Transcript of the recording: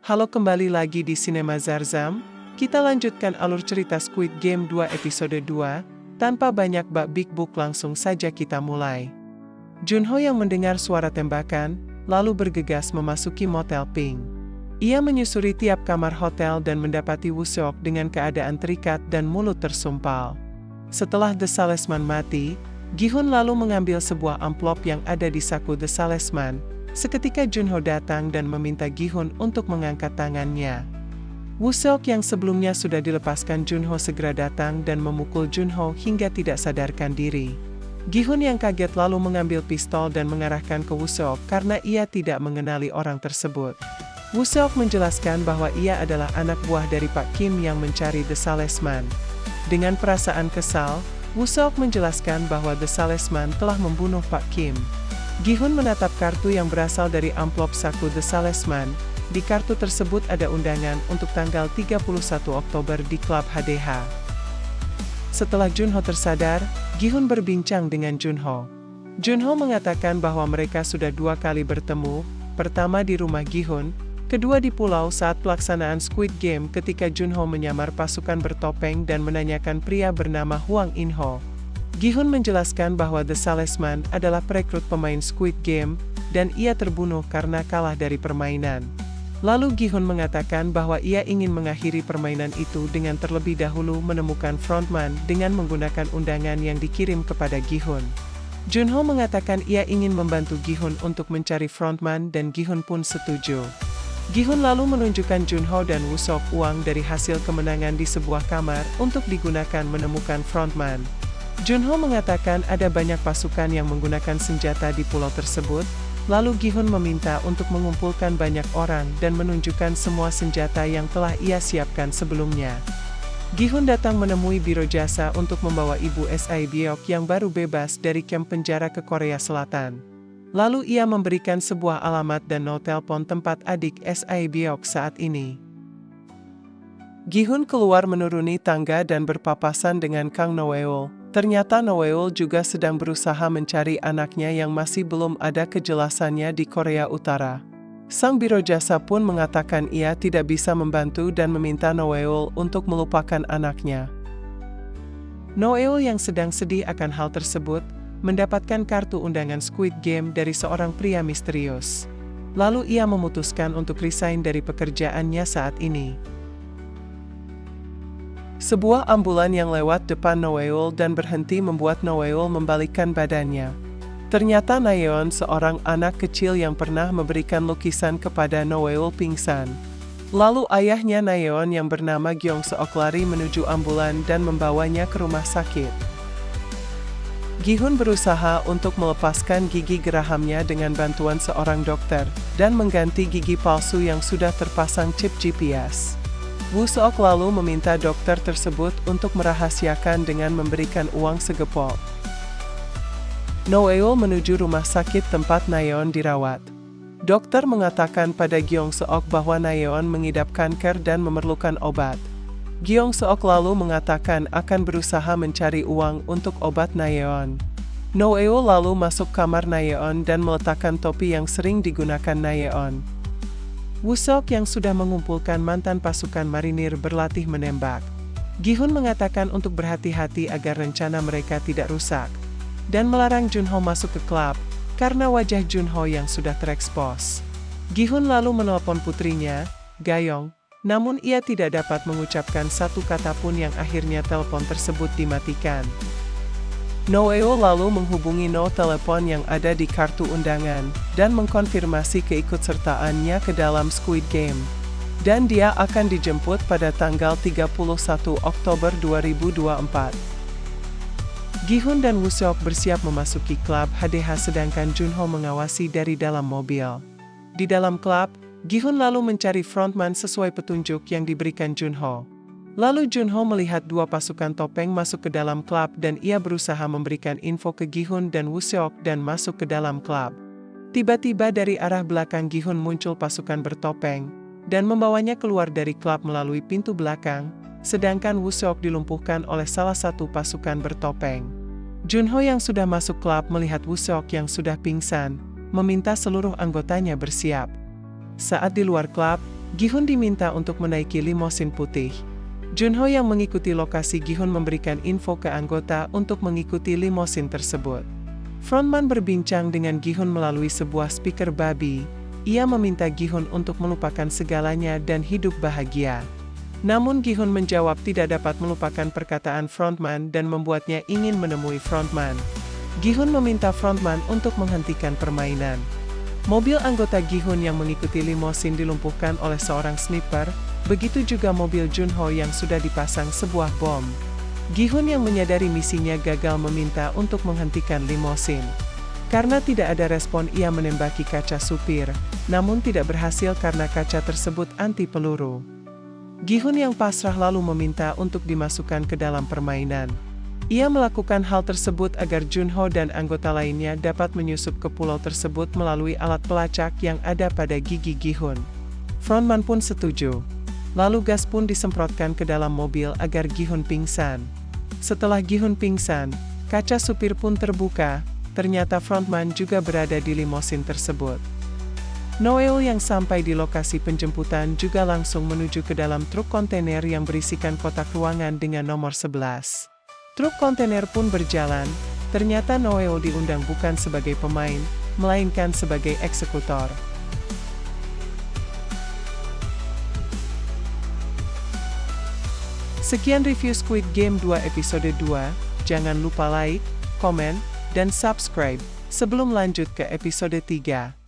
Halo, kembali lagi di Cinema Zarzam. Kita lanjutkan alur cerita Squid Game 2 episode 2. Tanpa banyak big book, langsung saja kita mulai. Junho yang mendengar suara tembakan, lalu bergegas memasuki motel Pink. Ia menyusuri tiap kamar hotel dan mendapati Woo Seok dengan keadaan terikat dan mulut tersumpal. Setelah The Salesman mati, Gi-hun lalu mengambil sebuah amplop yang ada di saku The Salesman. Seketika Junho datang dan meminta Gi-hun untuk mengangkat tangannya. Woo Seok yang sebelumnya sudah dilepaskan Junho segera datang dan memukul Junho hingga tidak sadarkan diri. Gi-hun yang kaget lalu mengambil pistol dan mengarahkan ke Woo Seok karena ia tidak mengenali orang tersebut. Woo Seok menjelaskan bahwa ia adalah anak buah dari Pak Kim yang mencari The Salesman. Dengan perasaan kesal, Woo Seok menjelaskan bahwa The Salesman telah membunuh Pak Kim. Gi-hun menatap kartu yang berasal dari amplop saku The Salesman. Di kartu tersebut ada undangan untuk tanggal 31 Oktober di klub HDH. Setelah Junho tersadar, Gi-hun berbincang dengan Junho. Junho mengatakan bahwa mereka sudah 2 kali bertemu, pertama di rumah Gi-hun, kedua di pulau saat pelaksanaan Squid Game ketika Junho menyamar pasukan bertopeng dan menanyakan pria bernama Hwang In-ho. Gi-hun menjelaskan bahwa The Salesman adalah perekrut pemain Squid Game, dan ia terbunuh karena kalah dari permainan. Lalu Gi-hun mengatakan bahwa ia ingin mengakhiri permainan itu dengan terlebih dahulu menemukan frontman dengan menggunakan undangan yang dikirim kepada Gi-hun. Junho mengatakan ia ingin membantu Gi-hun untuk mencari frontman dan Gi-hun pun setuju. Gi-hun lalu menunjukkan Junho dan Woo Seok uang dari hasil kemenangan di sebuah kamar untuk digunakan menemukan frontman. Junho mengatakan ada banyak pasukan yang menggunakan senjata di pulau tersebut, lalu Gi-hun meminta untuk mengumpulkan banyak orang dan menunjukkan semua senjata yang telah ia siapkan sebelumnya. Gi-hun datang menemui biro jasa untuk membawa Ibu S.I. Byok yang baru bebas dari kamp penjara ke Korea Selatan. Lalu ia memberikan sebuah alamat dan nomor telepon tempat adik S.I. Byok saat ini. Gi-hun keluar menuruni tangga dan berpapasan dengan Kang Noeul. Ternyata Noeul juga sedang berusaha mencari anaknya yang masih belum ada kejelasannya di Korea Utara. Sang biro jasa pun mengatakan ia tidak bisa membantu dan meminta Noeul untuk melupakan anaknya. Noeul yang sedang sedih akan hal tersebut, mendapatkan kartu undangan Squid Game dari seorang pria misterius. Lalu ia memutuskan untuk resign dari pekerjaannya saat ini. Sebuah ambulan yang lewat depan Noeul dan berhenti membuat Noeul membalikkan badannya. Ternyata Nayeon, seorang anak kecil yang pernah memberikan lukisan kepada Noeul, pingsan. Lalu ayahnya Nayeon yang bernama Gyeong Seok lari menuju ambulan dan membawanya ke rumah sakit. Gi-hun berusaha untuk melepaskan gigi gerahamnya dengan bantuan seorang dokter, dan mengganti gigi palsu yang sudah terpasang chip GPS. Woo Seok lalu meminta dokter tersebut untuk merahasiakan dengan memberikan uang segepok. Noeul menuju rumah sakit tempat Nayeon dirawat. Dokter mengatakan pada Gyeong Seok bahwa Nayeon mengidap kanker dan memerlukan obat. Gyeong Seok lalu mengatakan akan berusaha mencari uang untuk obat Nayeon. Noeul lalu masuk kamar Nayeon dan meletakkan topi yang sering digunakan Nayeon. Woo Seok yang sudah mengumpulkan mantan pasukan marinir berlatih menembak. Gi-hun mengatakan untuk berhati-hati agar rencana mereka tidak rusak, dan melarang Junho masuk ke klub, karena wajah Junho yang sudah terekspos. Gi-hun lalu menelpon putrinya, Gayong, namun ia tidak dapat mengucapkan satu kata pun yang akhirnya telepon tersebut dimatikan. Noeul lalu menghubungi nomor telepon yang ada di kartu undangan, dan mengkonfirmasi keikutsertaannya ke dalam Squid Game. Dan dia akan dijemput pada tanggal 31 Oktober 2024. Gi-hun dan Woo Seok bersiap memasuki klub HDH sedangkan Junho mengawasi dari dalam mobil. Di dalam klub, Gi-hun lalu mencari frontman sesuai petunjuk yang diberikan Junho. Lalu Junho melihat 2 pasukan topeng masuk ke dalam klub dan ia berusaha memberikan info ke Gi-hun dan Woo Seok dan masuk ke dalam klub. Tiba-tiba dari arah belakang Gi-hun muncul pasukan bertopeng, dan membawanya keluar dari klub melalui pintu belakang, sedangkan Woo Seok dilumpuhkan oleh salah satu pasukan bertopeng. Junho yang sudah masuk klub melihat Woo Seok yang sudah pingsan, meminta seluruh anggotanya bersiap. Saat di luar klub, Gi-hun diminta untuk menaiki limosin putih. Junho yang mengikuti lokasi Gi-hun memberikan info ke anggota untuk mengikuti limosin tersebut. Frontman berbincang dengan Gi-hun melalui sebuah speaker babi. Ia meminta Gi-hun untuk melupakan segalanya dan hidup bahagia. Namun Gi-hun menjawab tidak dapat melupakan perkataan frontman dan membuatnya ingin menemui frontman. Gi-hun meminta frontman untuk menghentikan permainan. Mobil anggota Gi-hun yang mengikuti limosin dilumpuhkan oleh seorang sniper, begitu juga mobil Junho yang sudah dipasang sebuah bom. Gi-hun yang menyadari misinya gagal meminta untuk menghentikan limosin. Karena tidak ada respon ia menembaki kaca supir, namun tidak berhasil karena kaca tersebut anti peluru. Gi-hun yang pasrah lalu meminta untuk dimasukkan ke dalam permainan. Ia melakukan hal tersebut agar Junho dan anggota lainnya dapat menyusup ke pulau tersebut melalui alat pelacak yang ada pada gigi Gi-hun. Frontman pun setuju. Lalu gas pun disemprotkan ke dalam mobil agar Gi-hun pingsan. Setelah Gi-hun pingsan, kaca supir pun terbuka, ternyata frontman juga berada di limosin tersebut. Noel yang sampai di lokasi penjemputan juga langsung menuju ke dalam truk kontainer yang berisikan kotak ruangan dengan nomor 11. Truk kontainer pun berjalan, ternyata Noel diundang bukan sebagai pemain, melainkan sebagai eksekutor. Sekian review Squid Game 2 episode 2, jangan lupa like, komen, dan subscribe, sebelum lanjut ke episode 3.